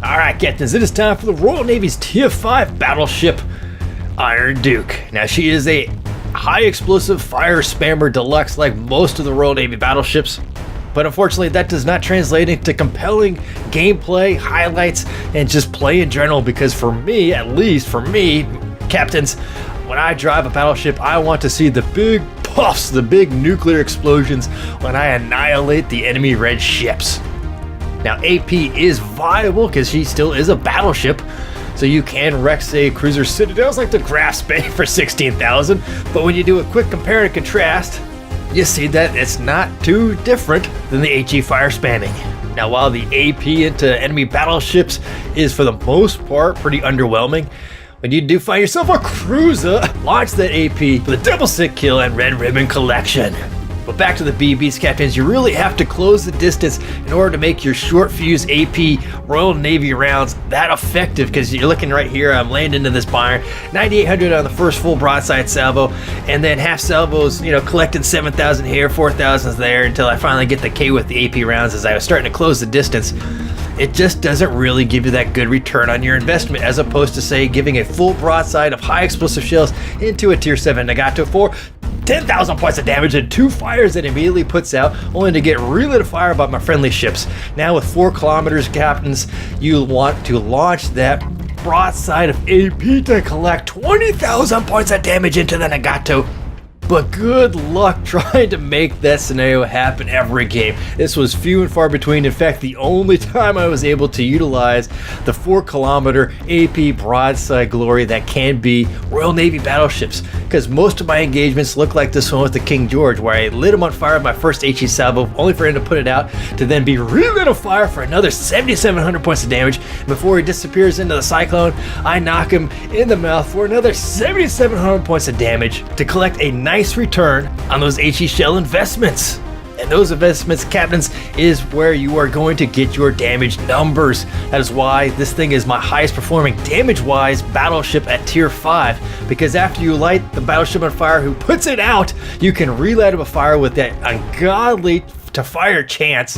Alright, Captains, it is time for the Royal Navy's Tier 5 battleship, Iron Duke. Now, she is a high explosive fire spammer deluxe like most of the Royal Navy battleships, but unfortunately that does not translate into compelling gameplay, highlights, and just play in general, because for me, at least for me, Captains, when I drive a battleship, I want to see the big puffs, the big nuclear explosions when I annihilate the enemy red ships. Now, AP is viable because she still is a battleship, so you can wreck, say, cruiser citadels like the Graf Spee for 16,000, but when you do a quick compare and contrast, you see that it's not too different than the HE fire spamming. Now, while the AP into enemy battleships is for the most part pretty underwhelming, when you do find yourself a cruiser, launch that AP for the double sick kill and red ribbon collection. But back to the BBs, Captains, you really have to close the distance in order to make your short fuse AP Royal Navy rounds that effective, because you're looking right here, I'm landing into this Bayern, 9,800 on the first full broadside salvo, and then half salvos, collecting 7,000 here, 4,000 there, until I finally get the K with the AP rounds as I was starting to close the distance. It just doesn't really give you that good return on your investment, as opposed to, say, giving a full broadside of high explosive shells into a tier 7 Nagato for 10,000 points of damage and 2 fires that immediately puts out, only to get relit of fire by my friendly ships. Now with 4 kilometers, Captains, you want to launch that broadside of AP to collect 20,000 points of damage into the Nagato. But good luck trying to make that scenario happen every game. This was few and far between. In fact, the only time I was able to utilize the 4 kilometer AP broadside glory that can be Royal Navy battleships, because most of my engagements look like this one with the King George, where I lit him on fire with my first HE salvo, only for him to put it out, to then be relit on fire for another 7,700 points of damage. Before he disappears into the cyclone, I knock him in the mouth for another 7,700 points of damage to collect a nice return on those HE shell investments. And those investments, Captains, is where you are going to get your damage numbers. That is why this thing is my highest performing damage-wise battleship at tier 5, because after you light the battleship on fire who puts it out, you can relight it with fire with that ungodly to fire chance.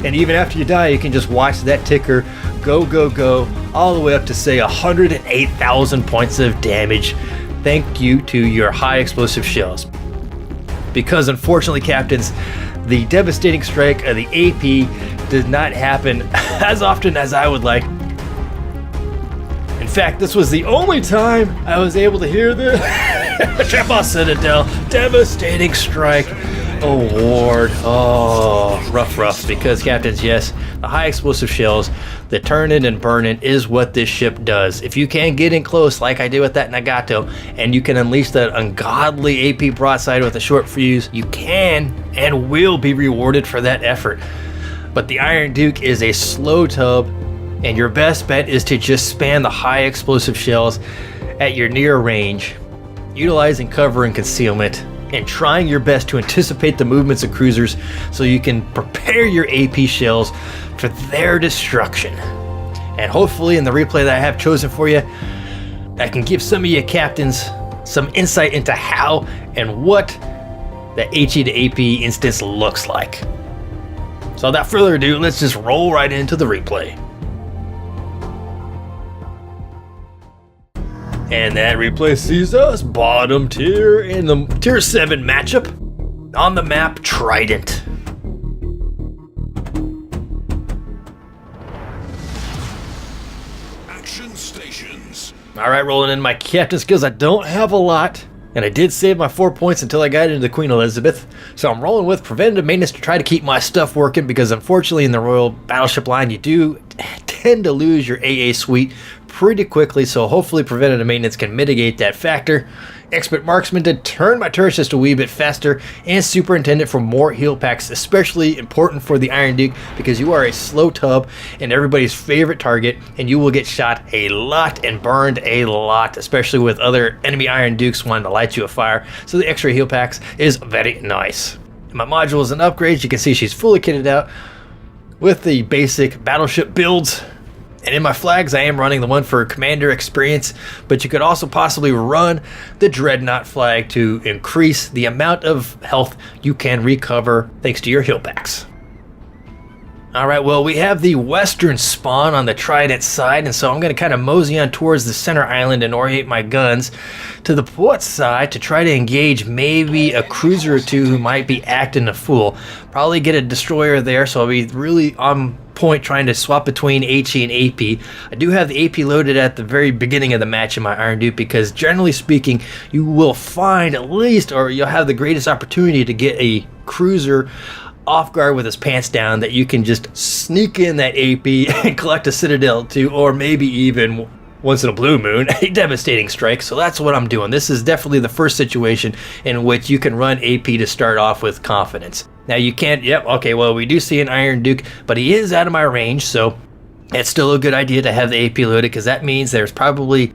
And even after you die, you can just watch that ticker go, go, go, all the way up to, say, 108,000 points of damage. Thank you to your high explosive shells. Because unfortunately, Captains, the devastating strike of the AP did not happen as often as I would like. In fact, this was the only time I was able to hear the Triple Citadel devastating strike award. Oh, rough, because Captains, yes, the high explosive shells, the turning and burning is what this ship does. If you can get in close like I did with that Nagato, and you can unleash that ungodly AP broadside with a short fuse, you can and will be rewarded for that effort. But the Iron Duke is a slow tub, and your best bet is to just spam the high explosive shells at your near range, utilizing cover and concealment, and trying your best to anticipate the movements of cruisers so you can prepare your AP shells for their destruction. And hopefully in the replay that I have chosen for you, I can give some of you Captains some insight into how and what the HE to AP instance looks like. So without further ado, let's just roll right into the replay. And that replay sees us bottom tier in the tier 7 matchup on the map Trident. Action stations. Alright, rolling in my captain skills. I don't have a lot, and I did save my 4 points until I got into the Queen Elizabeth. So I'm rolling with preventative maintenance to try to keep my stuff working, because unfortunately in the Royal Battleship line you do tend to lose your AA suite pretty quickly, so hopefully preventative maintenance can mitigate that factor. Expert Marksman to turn my turrets just a wee bit faster, and Superintendent for more heal packs, especially important for the Iron Duke, because you are a slow tub and everybody's favorite target, and you will get shot a lot and burned a lot, especially with other enemy Iron Dukes wanting to light you afire. So the extra heal packs is very nice. And my modules and upgrades, you can see she's fully kitted out with the basic battleship builds. And in my flags, I am running the one for Commander Experience, but you could also possibly run the Dreadnought flag to increase the amount of health you can recover thanks to your heal packs. All right, well, we have the western spawn on the Trident side, and so I'm going to kind of mosey on towards the center island and orient my guns to the port side to try to engage maybe a cruiser or two who might be acting a fool. Probably get a destroyer there, so I'll be really on point trying to swap between HE and AP. I do have the AP loaded at the very beginning of the match in my Iron Duke because generally speaking, you will find at least, or you'll have the greatest opportunity to get a cruiser off guard with his pants down that you can just sneak in that AP and collect a Citadel too, or maybe even once in a blue moon, a devastating strike. So that's what I'm doing. This is definitely the first situation in which you can run AP to start off with confidence. Now you can't, okay, well, we do see an Iron Duke, but he is out of my range, so it's still a good idea to have the AP loaded because that means there's probably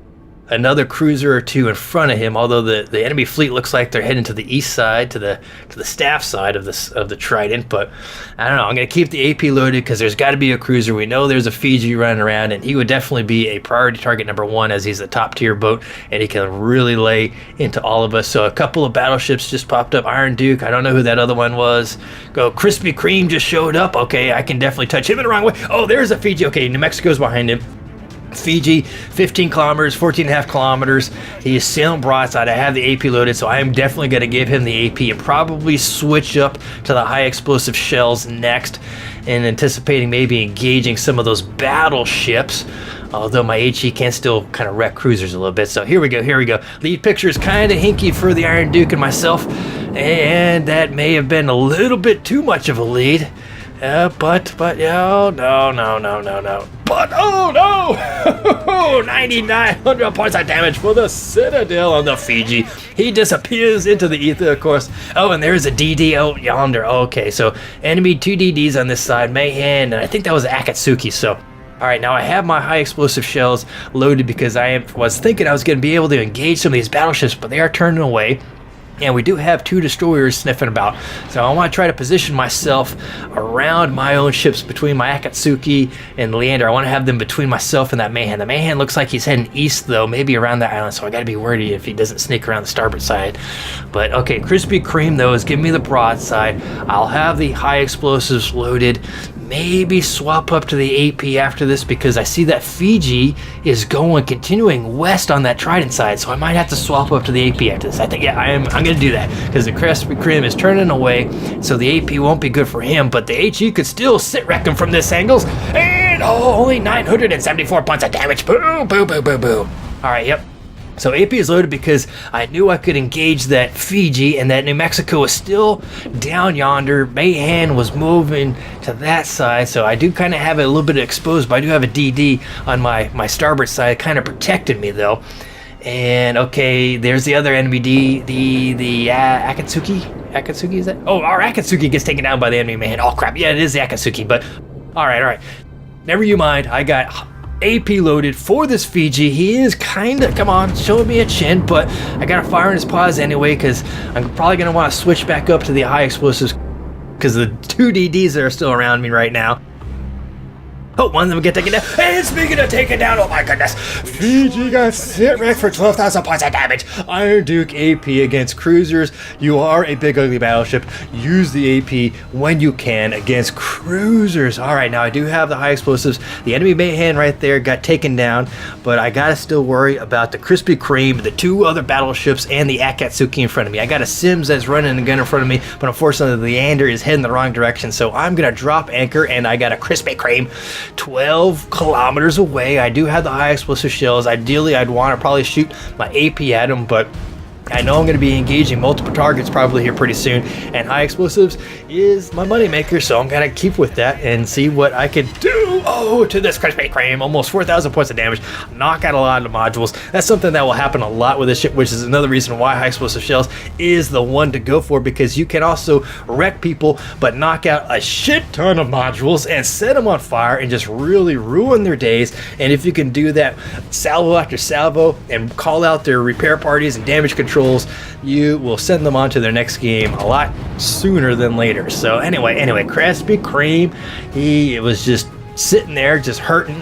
another cruiser or two in front of him, although the enemy fleet looks like they're heading to the east side, to the staff side of the Trident. But I don't know, I'm going to keep the AP loaded because there's got to be a cruiser. We know there's a Fiji running around, and he would definitely be a priority target number one as he's a top tier boat, and he can really lay into all of us. So a couple of battleships just popped up. Iron Duke, I don't know who that other one was. Krispy Kreme just showed up. Okay, I can definitely touch him in the wrong way. Oh, there's a Fiji. Okay, New Mexico's behind him. Fiji, 15 kilometers, 14 and a half kilometers. He is sailing broadside. I have the AP loaded, so I am definitely going to give him the AP and probably switch up to the high explosive shells next, and anticipating maybe engaging some of those battleships, although my HE can still kind of wreck cruisers a little bit. So here we go. Lead picture is kind of hinky for the Iron Duke and myself, and that may have been a little bit too much of a lead. But no. But oh no! 9,900 points of damage for the Citadel on the Fiji. He disappears into the ether, of course. Oh, and there's a DD out yonder. Okay, so enemy 2 DDs on this side, Mayhem, and I think that was Akatsuki. So, all right, now I have my high explosive shells loaded because I was thinking I was going to be able to engage some of these battleships, but they are turning away. And we do have 2 destroyers sniffing about. So I want to try to position myself around my own ships between my Akatsuki and Leander. I want to have them between myself and that Mayhem. The Mayhem looks like he's heading east, though, maybe around the island. So I got to be worried if he doesn't sneak around the starboard side. But okay, Krispy Kreme, though, is giving me the broadside. I'll have the high explosives loaded. Maybe swap up to the AP after this because I see that Fiji is continuing west on that Trident side, so I might have to swap up to the AP after this. I think, I'm going to do that because the Krispy Kreme is turning away, so the AP won't be good for him, but the HE could still sit wreck him from this angle. And only 974 points of damage. Boom. All right, yep. So AP is loaded because I knew I could engage that Fiji and that New Mexico was still down yonder. Mayhem was moving to that side, so I do kind of have it a little bit exposed, but I do have a DD on my starboard side, kind of protected me though. And okay, there's the other enemy the Akatsuki? Akatsuki, is that? Oh, our Akatsuki gets taken down by the enemy man. Oh crap, yeah, it is the Akatsuki, but all right. Never you mind, I got AP loaded for this Fiji. He is kind of, come on, showing me a chin, but I got to fire in his paws anyway because I'm probably going to want to switch back up to the high explosives because the 2 DDs that are still around me right now. Oh, one of them get taken down. And speaking of taken down, oh my goodness, Fiji got sit wrecked for 12,000 points of damage. Iron Duke AP against cruisers. You are a big ugly battleship. Use the AP when you can against cruisers. All right, now I do have the high explosives. The enemy Mayhem right there got taken down, but I gotta still worry about the Krispy Kreme, the 2 other battleships, and the Akatsuki in front of me. I got a Sims that's running a gun in front of me, but unfortunately the Leander is heading the wrong direction, so I'm gonna drop anchor, and I got a Krispy Kreme 12 kilometers away. I do have the high explosive shells. Ideally, I'd want to probably shoot my AP at them, but I know I'm going to be engaging multiple targets probably here pretty soon, and high explosives is my moneymaker, so I'm going to keep with that and see what I can do. Oh, to this Krispy Kreme, almost 4,000 points of damage, knock out a lot of the modules. That's something that will happen a lot with this ship, which is another reason why high explosive shells is the one to go for, because you can also wreck people, but knock out a shit ton of modules and set them on fire and just really ruin their days. And if you can do that salvo after salvo and call out their repair parties and damage control, you will send them on to their next game a lot sooner than later. So anyway, Krispy Kreme, it was just sitting there just hurting.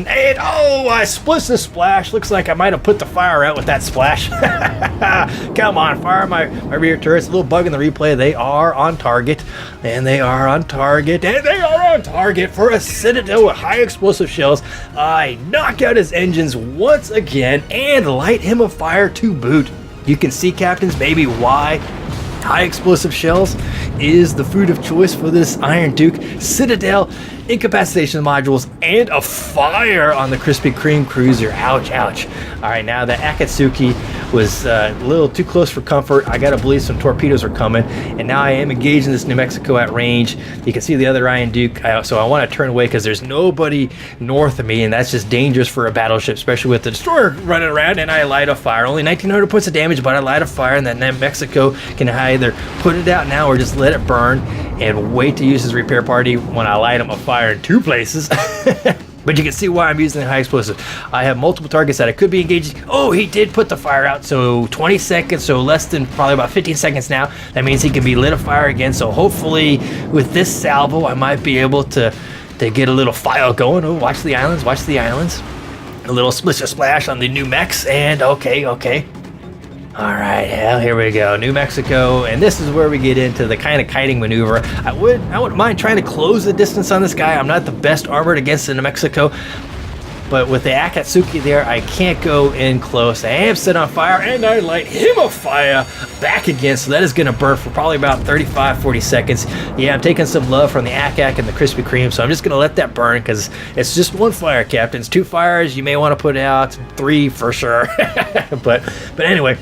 And oh, I splish the splash. Looks like I might have put the fire out with that splash. Come on, fire my rear turrets. A little bug in the replay. They are on target. And they are on target. And they are on target for a Citadel with high explosive shells. I knock out his engines once again and light him afire to boot. You can see, captains, maybe why high explosive shells is the food of choice for this Iron Duke. Citadel, incapacitation modules, and a fire on the Krispy Kreme cruiser. Ouch, ouch. All right, now the Akatsuki was a little too close for comfort. I gotta believe some torpedoes are coming, and now I am engaged in this New Mexico at range. You can see the other Iron Duke, so I want to turn away because there's nobody north of me, and that's just dangerous for a battleship, especially with the destroyer running around. And I light a fire. Only 1,900 points of damage, but I light a fire, and then New Mexico can either put it out now or just let it burn and wait to use his repair party when I light him a fire in two places. But you can see why I'm using the high explosive. I have multiple targets that I could be engaging. Oh, he did put the fire out, so 20 seconds, so less than probably about 15 seconds now. That means he can be lit afire again, so hopefully with this salvo, I might be able to get a little fire going. Oh, watch the islands, watch the islands. A little splish splash on the new mechs, and okay. All right, hell, here we go. New Mexico, and this is where we get into the kind of kiting maneuver. I wouldn't mind trying to close the distance on this guy. I'm not the best armored against the New Mexico, but with the Akatsuki there, I can't go in close. I am set on fire, and I light him a fire back again, so that is going to burn for probably about 35-40 seconds. Yeah, I'm taking some love from the Ak and the Krispy Kreme, so I'm just going to let that burn because it's just one fire, captains. 2 fires you may want to put out, 3 for sure. but anyway.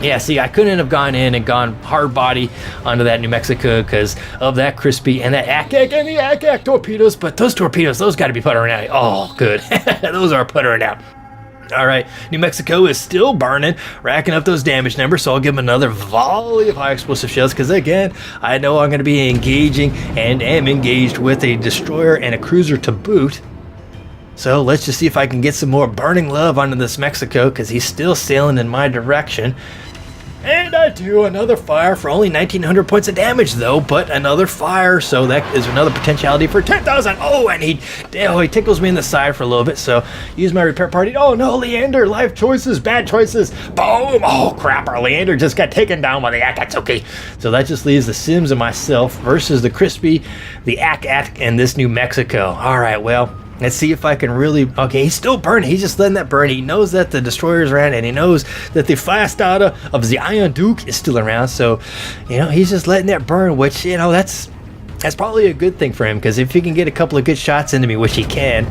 Yeah, see, I couldn't have gone in and gone hard body onto that New Mexico because of that crispy and that Ak and the Ak torpedoes. But those torpedoes, those got to be puttering out. Oh, good. Those are puttering out. All right, New Mexico is still burning, racking up those damage numbers, so I'll give him another volley of high explosive shells because, again, I know I'm going to be engaging and am engaged with a destroyer and a cruiser to boot. So let's just see if I can get some more burning love onto this Mexico because he's still sailing in my direction. And I do another fire for only 1,900 points of damage, though, but another fire, so that is another potentiality for 10,000. Oh, and he tickles me in the side for a little bit, so use my repair party. Oh, no, Leander, life choices, bad choices. Boom. Oh, crap, our Leander just got taken down by the Akatsuki. So that just leaves the Sims and myself versus the Crispy, the Ak, and this New Mexico. All right, well, let's see if I can really... Okay, he's still burning. He's just letting that burn. He knows that the destroyer's around, and he knows that the fast outta of the Iron Duke is still around. So, he's just letting that burn, which, that's probably a good thing for him, because if he can get a couple of good shots into me, which he can,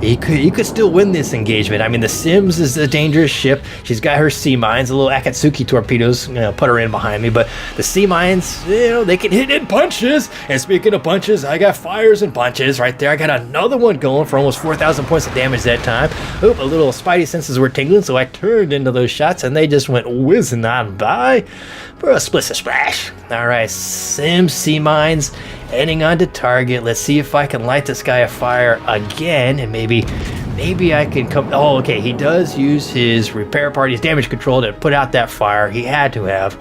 he could still win this engagement. I mean, the Sims is a dangerous ship. She's got her sea mines, a little Akatsuki torpedoes, put her in behind me, but the sea mines, they can hit in bunches. And speaking of bunches, I got fires and bunches right there. I got another one going for almost 4,000 points of damage that time. Oop, a little spidey senses were tingling, so I turned into those shots, and they just went whizzing on by for a split splash. All right, Sims, sea mines, heading on to target. Let's see if I can light this guy afire again, and maybe I can come... Oh, okay, he does use his repair party's damage control to put out that fire. He had to have.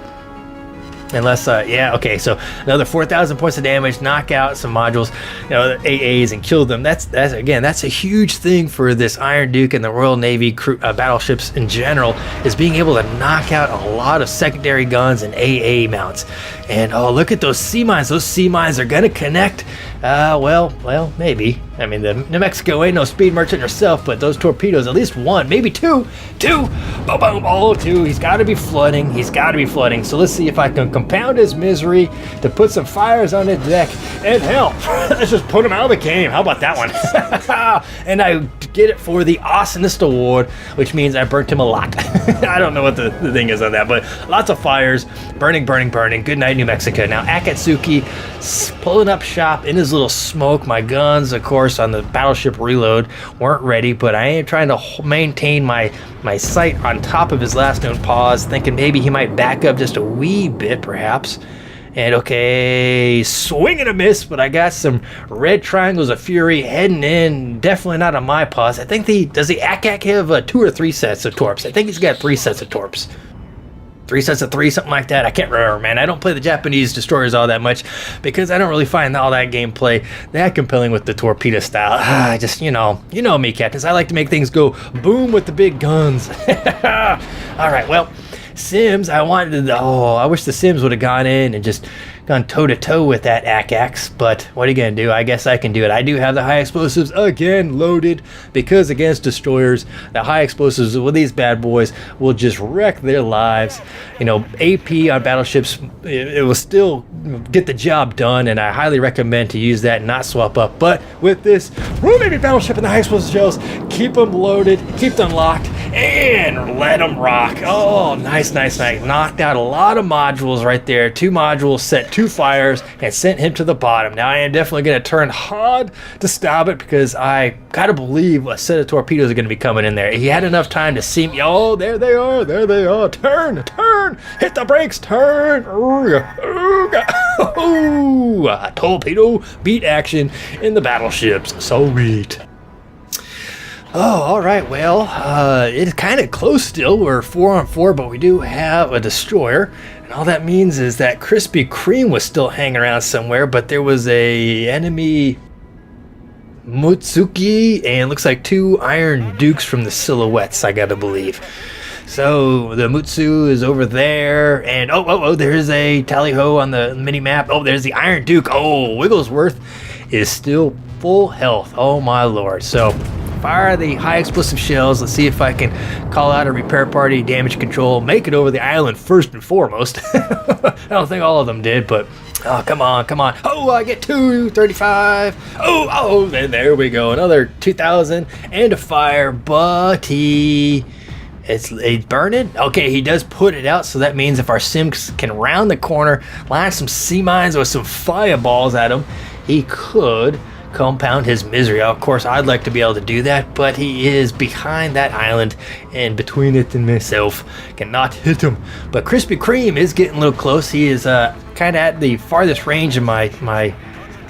Unless, yeah, okay, so another 4,000 points of damage, knock out some modules, AAs, and kill them. That's a huge thing for this Iron Duke and the Royal Navy battleships in general, is being able to knock out a lot of secondary guns and AA mounts. And, oh, look at those sea mines. Those sea mines are going to connect. Well, maybe. I mean, the New Mexico ain't no speed merchant herself, but those torpedoes, at least one, maybe two, boom, boom, oh, 2. He's got to be flooding. So let's see if I can compound his misery to put some fires on his deck. And hell, let's just put him out of the game. How about that one? And I get it for the Awesomest Award, which means I burnt him a lot. I don't know what the thing is on that, but lots of fires, burning. Good night, New Mexico. Now, Akatsuki pulling up shop in his little smoke. My guns, of course, on the battleship reload weren't ready, but I am trying to maintain my sight on top of his last known pause, thinking maybe he might back up just a wee bit, perhaps. And okay, swing and a miss, but I got some red triangles of fury heading in. Definitely not on my pause. I think does the Ak have 2 or 3 sets of torps? I think he's got 3 sets of torps. 3 sets of 3, something like that. I can't remember, man. I don't play the Japanese destroyers all that much because I don't really find all that gameplay that compelling with the torpedo style. I just, you know me, Captains. I like to make things go boom with the big guns. All right, well, Sims, I wish the Sims would have gone in and just gone toe-to-toe with that axe, but what are you gonna do? I guess I can do it. I do have the high explosives again loaded because against destroyers, the high explosives with these bad boys will just wreck their lives. You know, AP on battleships, it will still get the job done, and I highly recommend to use that and not swap up. But with this Royal Navy battleship and the high explosive shells, keep them loaded, keep them locked, and let them rock. Oh, nice. Knocked out a lot of modules right there. 2 modules, set 2 fires, and sent him to the bottom. Now I am definitely going to turn hard to stop it because I gotta believe a set of torpedoes are going to be coming in there. He had enough time to see me. Oh, there they are. Turn, hit the brakes, turn. Ooh, a torpedo beat action in the battleships. Sweet. Oh, all right. Well, it's kind of close still. We're 4-on-4, but we do have a destroyer. And all that means is that Krispy Kreme was still hanging around somewhere, but there was a enemy Mutsuki and looks like 2 Iron Dukes from the silhouettes, I gotta believe. So the Mutsu is over there, and there's a tally-ho on the mini-map. Oh, there's the Iron Duke. Oh, Wigglesworth is still full health. Oh, my lord. So fire the high explosive shells. Let's see if I can call out a repair party, damage control, make it over the island first and foremost. I don't think all of them did, but oh, come on. Oh, I get 235. Oh, there we go. Another 2,000 and a fire, but it's burning. Okay, he does put it out, so that means if our Sims can round the corner, line some sea mines or some fireballs at him, he could compound his misery. Of course, I'd like to be able to do that, but he is behind that island, and between it and myself, cannot hit him. But Krispy Kreme is getting a little close. He is kind of at the farthest range of my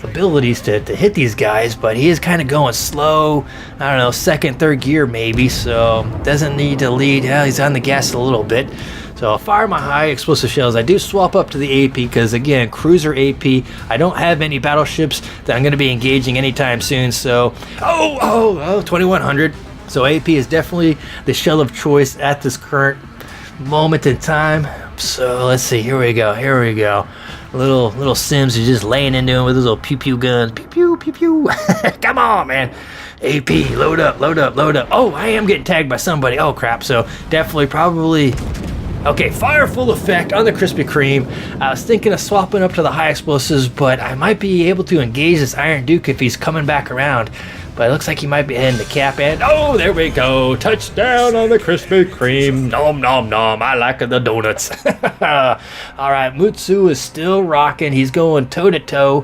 abilities to hit these guys, but he is kind of going slow. I don't know, 2nd, 3rd gear maybe, so doesn't need to lead. Yeah, he's on the gas a little bit. So I'll fire my high explosive shells. I do swap up to the AP because, again, cruiser AP. I don't have any battleships that I'm going to be engaging anytime soon. So, 2100. So AP is definitely the shell of choice at this current moment in time. So let's see. Here we go. Little Sims is just laying into him with his little pew pew guns. Pew pew. Come on, man. AP, load up. Oh, I am getting tagged by somebody. Oh crap. So definitely probably. Okay, fire full effect on the Krispy Kreme. I was thinking of swapping up to the high explosives, but I might be able to engage this Iron Duke if he's coming back around. But it looks like he might be heading to cap end. Oh, there we go. Touchdown on the Krispy Kreme. Nom. I like the donuts. All right, Mutsu is still rocking. He's going toe-to-toe,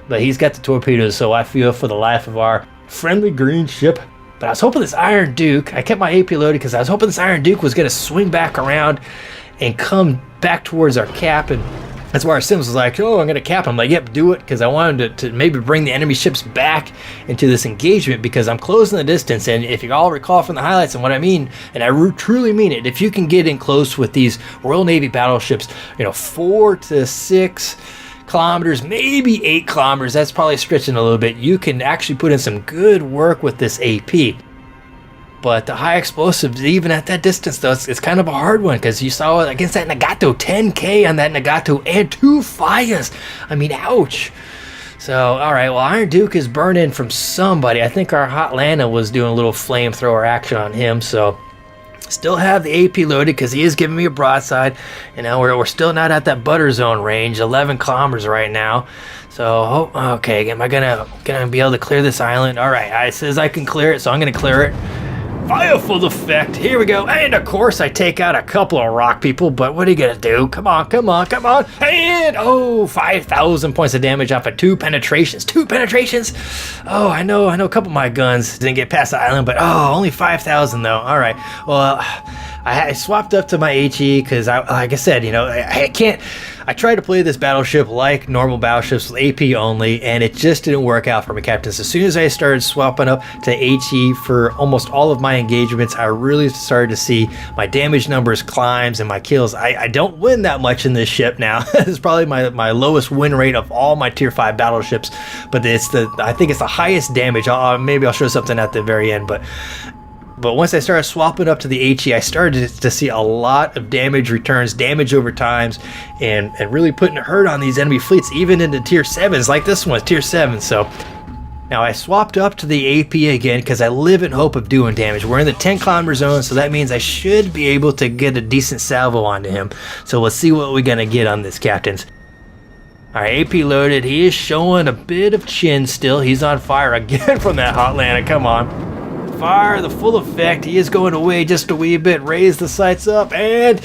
but he's got the torpedoes, so I feel for the life of our friendly green ship. But I was hoping this Iron Duke, I kept my AP loaded because I was hoping this Iron Duke was going to swing back around and come back towards our cap. And that's why our Sims was like, oh, I'm going to cap him. I'm like, yep, do it. Because I wanted to maybe bring the enemy ships back into this engagement because I'm closing the distance. And if you all recall from the highlights and what I mean, and I truly mean it, if you can get in close with these Royal Navy battleships, 4 to 6 kilometers, maybe 8 kilometers, that's probably stretching a little bit, you can actually put in some good work with this AP. But the high explosives, even at that distance though, it's kind of a hard one because you saw it against that Nagato, 10k on that Nagato and 2 fires. I mean, ouch. So, all right, well, Iron Duke is burning from somebody. I think our Hot Lana was doing a little flamethrower action on him, so still have the AP loaded because he is giving me a broadside. We're still not at that butter zone range, 11 kilometers right now. So, okay, am I gonna be able to clear this island? All right, it says I can clear it, so I'm gonna clear it. Fire full effect. Here we go. And of course, I take out a couple of rock people, but what are you gonna do? Come on. And 5,000 points of damage off of 2 penetrations. 2 penetrations. Oh, I know a couple of my guns didn't get past the island, but only 5,000 though. All right. Well, I swapped up to my HE because like I said, I I tried to play this battleship like normal battleships with AP only, and it just didn't work out for me, captains. As soon as I started swapping up to HE for almost all of my engagements, I really started to see my damage numbers climbs and my kills. I don't win that much in this ship now. It's probably my lowest win rate of all my tier 5 battleships, but I think it's the highest damage. Maybe I'll show something at the very end, but once I started swapping up to the HE, I started to see a lot of damage returns, damage over times, and really putting a hurt on these enemy fleets, even into tier 7s, like this one's tier 7. So now I swapped up to the AP again because I live in hope of doing damage. We're in the 10 kilometer zone, so that means I should be able to get a decent salvo onto him. So let's see what we're going to get on this, captains. Alright, AP loaded. He is showing a bit of chin still. He's on fire again from that hot landing. Come on. Fire the full effect. He is going away just a wee bit. Raise the sights up and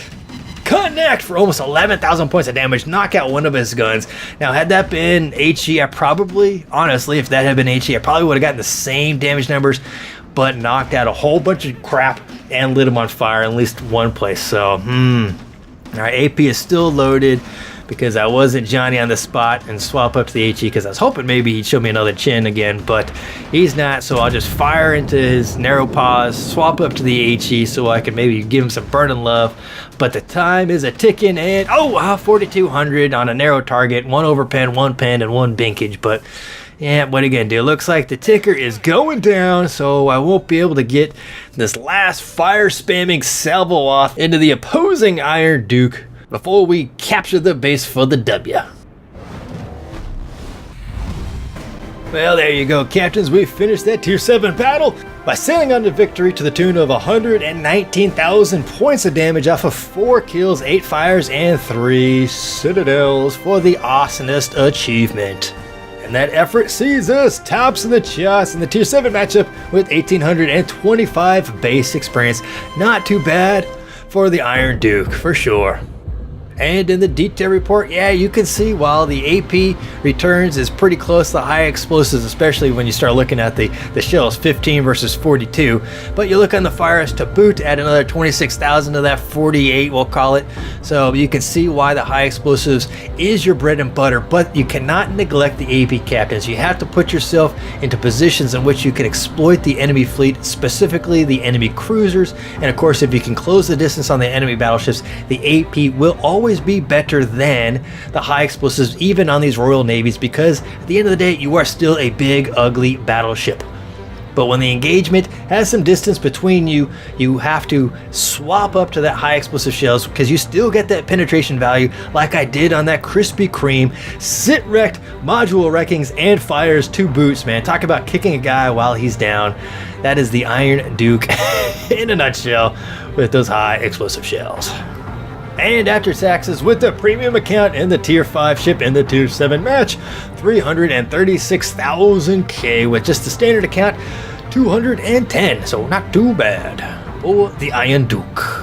connect for almost 11,000 points of damage. Knock out one of his guns. Now, had that been HE, I probably, honestly, if that had been HE, I probably would have gotten the same damage numbers, but knocked out a whole bunch of crap and lit him on fire in at least one place. So, Alright, AP is still loaded, because I wasn't Johnny on the spot and swap up to the HE because I was hoping maybe he'd show me another chin again, but he's not, so I'll just fire into his narrow paws, swap up to the HE so I could maybe give him some burning love. But the time is a ticking, and 4,200 on a narrow target, 1 overpen, 1 pen, and 1 binkage. But yeah, what are you gonna do? Looks like the ticker is going down, so I won't be able to get this last fire spamming salvo off into the opposing Iron Duke before we capture the base for the W. Well, there you go, captains. We finished that tier 7 battle by sailing on to victory to the tune of 119,000 points of damage off of 4 kills, 8 fires, and 3 citadels for the awesomest achievement. And that effort sees us tops of the charts in the tier 7 matchup with 1,825 base experience. Not too bad for the Iron Duke, for sure. And in the detail report, yeah, you can see while the AP returns is pretty close to the high explosives, especially when you start looking at the shells, 15 versus 42. But you look on the fires to boot, add another 26,000 to that 48, we'll call it. So you can see why the high explosives is your bread and butter, but you cannot neglect the AP captains. You have to put yourself into positions in which you can exploit the enemy fleet, specifically the enemy cruisers. And of course, if you can close the distance on the enemy battleships, the AP will always be better than the high explosives, even on these Royal Navies, because at the end of the day, you are still a big, ugly battleship. But when the engagement has some distance between you, you have to swap up to that high explosive shells because you still get that penetration value like I did on that Krispy Kreme, sit wrecked, module wreckings, and fires to boots, man. Talk about kicking a guy while he's down. That is the Iron Duke in a nutshell with those high explosive shells. And after taxes, with the premium account in the tier 5 ship in the tier 7 match, 336,000 K, with just the standard account 210, so not too bad for the Iron Duke.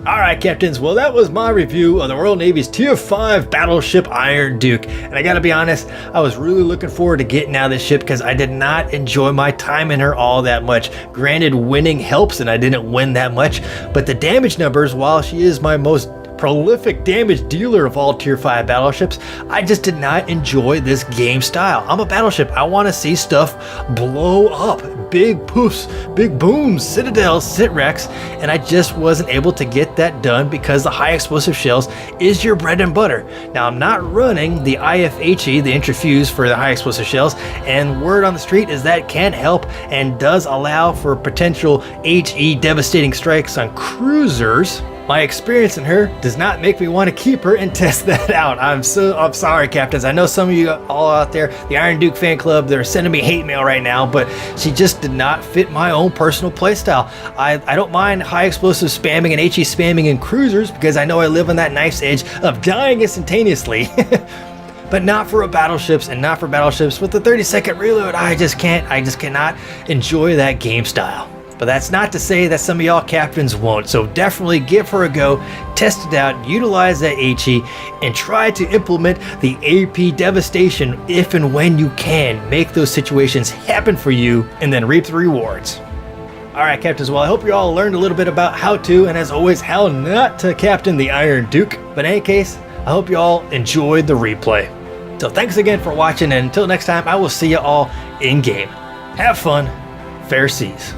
Alright, captains, well, that was my review of the Royal Navy's Tier 5 battleship Iron Duke. And I gotta be honest, I was really looking forward to getting out of this ship because I did not enjoy my time in her all that much. Granted, winning helps and I didn't win that much, but the damage numbers, while she is my most prolific damage dealer of all tier 5 battleships, I just did not enjoy this game style. I'm a battleship. I want to see stuff blow up. Big poofs, big booms, citadels, sit wrecks, and I just wasn't able to get that done because the high explosive shells is your bread and butter. Now, I'm not running the IFHE, the intrafuse for the high explosive shells, and word on the street is that can help and does allow for potential HE devastating strikes on cruisers. My experience in her does not make me want to keep her and test that out. I'm sorry, captains. I know some of you all out there, the Iron Duke fan club, they're sending me hate mail right now, but she just did not fit my own personal playstyle. I don't mind high explosive spamming and HE spamming in cruisers because I know I live on that knife's edge of dying instantaneously. But not for battleships, and not for battleships with the 30-second reload. I just cannot enjoy that game style. But that's not to say that some of y'all captains won't, so definitely give her a go, test it out, utilize that HE, and try to implement the AP devastation if and when you can. Make those situations happen for you, and then reap the rewards. Alright, Captains, well, I hope you all learned a little bit about how to, and as always, how not to captain the Iron Duke. But in any case, I hope you all enjoyed the replay. So thanks again for watching, and until next time, I will see you all in-game. Have fun. Fair seas.